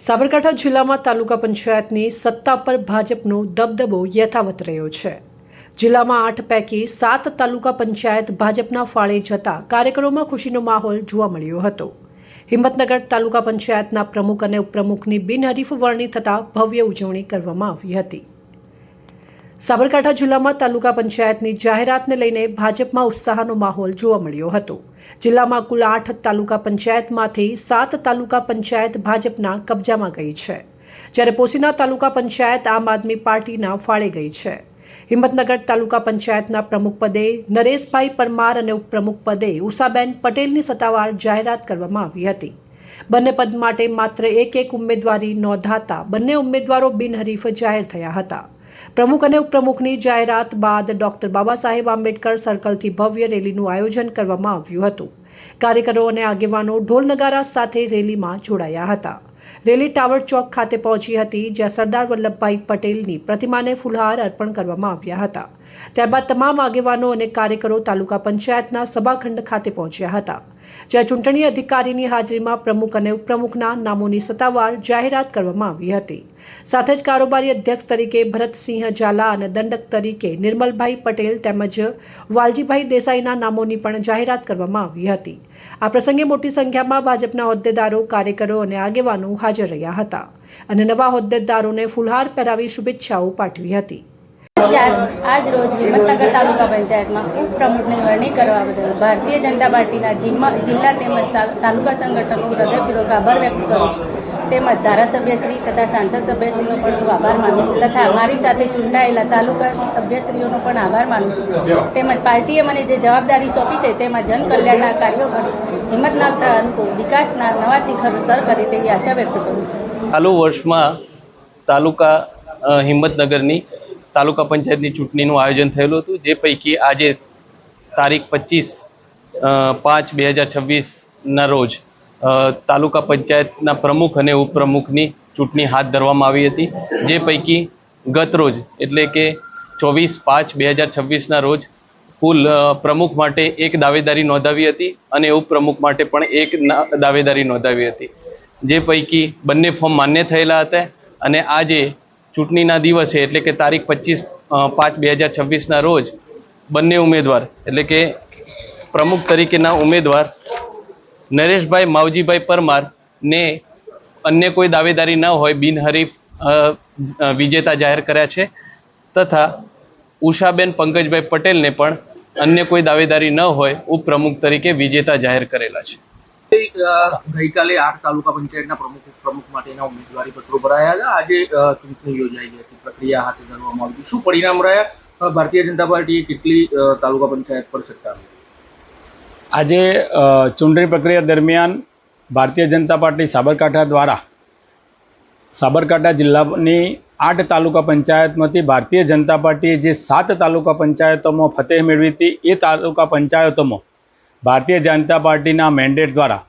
સાબરકાંઠા જિલ્લામાં તાલુકા પંચાયતની સત્તા પર ભાજપનો દબદબો યથાવત રહ્યો છે। જિલ્લામાં 8 પૈકી 7 તાલુકા પંચાયત ભાજપના ફાળે જતા કાર્યકરોમાં ખુશીનો માહોલ જોવા મળ્યો હતો। હિંમતનગર તાલુકા પંચાયતના પ્રમુખ અને ઉપપ્રમુખની બિનહરીફ વરણી થતા ભવ્ય ઉજવણી કરવામાં આવી હતી। સાબરકાંઠા જિલ્લામાં તાલુકા પંચાયતની જાહેરાતને લઈને ભાજપમાં ઉત્સાહનો માહોલ જોવા મળ્યો હતો। જિલ્લામાં કુલ 8 તાલુકા પંચાયતમાંથી 7 તાલુકા પંચાયત ભાજપના કબજામાં ગઈ છે, જ્યારે પોશીના તાલુકા પંચાયત આમ આદમી પાર્ટીના ફાળે ગઈ છે। હિંમતનગર તાલુકા પંચાયતના પ્રમુખ પદે નરેશભાઈ પરમાર અને ઉપપ્રમુખ પદે ઉષાબેન પટેલની સત્તાવાર જાહેરાત કરવામાં આવી હતી। બંને પદ માટે માત્ર એક ઉમેદવારી નોંધાતા બંને ઉમેદવારો બિનહરીફ જાહેર થયા હતા। પ્રમુખ અને ઉપપ્રમુખની જાહેરાત બાદ ડોક્ટર બાબા સાહેબ આંબેડકર સર્કલથી ભવ્ય રેલીનું આયોજન કરવામાં આવ્યું હતું। કાર્યકરો અને આગેવાનો ઢોલ નગારા સાથે રેલીમાં જોડાયા હતા। રેલી ટાવર ચોક ખાતે પહોંચી હતી, જ્યાં સરદાર વલ્લભભાઈ પટેલની પ્રતિમાને ફૂલહાર અર્પણ કરવામાં આવ્યા હતા। ત્યારબાદ તમામ આગેવાનો અને કાર્યકરો તાલુકા પંચાયતના સભાખંડ ખાતે પહોંચ્યા હતા, જ્યાં ચૂંટણી અધિકારીની હાજરીમાં પ્રમુખ અને ઉપપ્રમુખના નામોની સત્તાવાર જાહેરાત કરવામાં આવી હતી। સાથે જ કારોબારી અધ્યક્ષ તરીકે ભરતસિંહ ઝાલા અને દંડક તરીકે નિર્મલભાઈ પટેલ તેમજ વાલજીભાઈ દેસાઈના નામોની પણ જાહેરાત કરવામાં આવી હતી। આ પ્રસંગે મોટી સંખ્યામાં ભાજપના હોદ્દેદારો, કાર્યકરો અને આગેવાનો હાજર રહ્યા હતા અને નવા હોદ્દેદારોને ફૂલહાર પહેરાવી શુભેચ્છાઓ પાઠવી હતી। આજ રોજ હિંમતનગર તાલુકા પંચાયતમાં ઉપપ્રમુખની વરણી કરવા બદલ ભારતીય જનતા પાર્ટીના જિલ્લા તેમજ તાલુકા સંગઠનનો હૃદયપૂર્વક આભાર વ્યક્ત કરું છું। તેમજ ધારાસભ્યશ્રી તથા સાંસદ સભ્યશ્રીનો પણ હું આભાર માનું છું તથા મારી સાથે ચૂંટાયેલા તાલુકા સભ્યશ્રીઓનો પણ આભાર માનું છું। તેમજ પાર્ટીએ મને જે જવાબદારી સોંપી છે તેમાં જનકલ્યાણના કાર્યો કરી હિંમતનગર તાલુકો વિકાસના નવા શિખરો સર કરે તેવી આશા વ્યક્ત કરું છું। ચાલુ વર્ષમાં તાલુકા હિંમતનગરની તાલુકા પંચાયતની ચૂંટણીનું આયોજન થયેલું હતું, જે પૈકી આજે તારીખ 25/5/2026ના રોજ તાલુકા પંચાયતના પ્રમુખ અને ઉપપ્રમુખની ચૂંટણી હાથ ધરવામાં આવી હતી। જે પૈકી ગત રોજ એટલે કે 24/5/2026ના રોજ કુલ પ્રમુખ માટે 1 દાવેદારી નોંધાવી હતી અને ઉપપ્રમુખ માટે પણ 1 દાવેદારી નોંધાવી હતી, જે પૈકી બંને ફોર્મ માન્ય થયેલા હતા અને આજે ચૂંટણીના દિવસે એટલે કે તારીખ 25/5/2026ના રોજ બંને ઉમેદવાર એટલે કે પ્રમુખ તરીકેના ઉમેદવાર નરેશભાઈ માવજીભાઈ પરમાર ને અન્ય કોઈ દાવેદારી ન હોય બિનહરીફ વિજેતા જાહેર કર્યા છે તથા ઉષાબેન પંકજભાઈ પટેલને પણ અન્ય કોઈ દાવેદારી ન હોય ઉપપ્રમુખ તરીકે વિજેતા જાહેર કરેલા છે। ગઈકાલે 8 તાલુકા પંચાયતના પ્રમુખ ઉપપ્રમુખ માટેના ઉમેદવારી પત્રો ભરાયા હતા। આજે ચૂંટણી યોજાઈ હતી, પ્રક્રિયા હાથ ધરવામાં આવી। શું પરિણામ રહ્યા? ભારતીય જનતા પાર્ટીએ કેટલી તાલુકા પંચાયત પર સત્તા મેળવી? આજે ચૂંટણી પ્રક્રિયા દરમિયાન ભારતીય જનતા પાર્ટી સાબરકાંઠા દ્વારા સાબરકાંઠા જિલ્લાની 8 તાલુકા પંચાયતમાંથી ભારતીય જનતા પાર્ટીએ જે 7 તાલુકા પંચાયતોમાં ફતેહ મેળવી હતી, એ તાલુકા પંચાયતોમાં ભારતીય જનતા પાર્ટીના મેન્ડેટ દ્વારા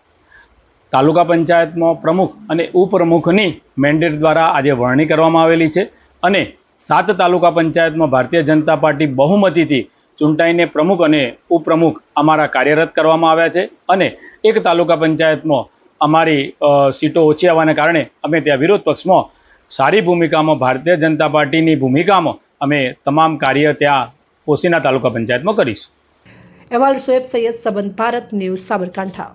તાલુકા પંચાયતમાં પ્રમુખ અને ઉપપ્રમુખની મેન્ડેટ દ્વારા આજે વરણી કરવામાં આવેલી છે અને 7 તાલુકા પંચાયતમાં ભારતીય જનતા પાર્ટી બહુમતીથી ચૂંટાઈને પ્રમુખ અને ઉપપ્રમુખ અમારા કાર્યરત કરવામાં આવ્યા છે અને 1 તાલુકા પંચાયતમાં અમારી સીટો ઓછી આવવાને કારણે અમે ત્યાં વિરોધ પક્ષમાં સારી ભૂમિકામાં ભારતીય જનતા પાર્ટીની ભૂમિકામાં અમે તમામ કાર્ય ત્યાં પોશીના તાલુકા પંચાયતમાં કરીશું। અહેવાલ શોએબ સૈયદ, સંબંધ ભારત ન્યૂઝ, સાબરકાંઠા।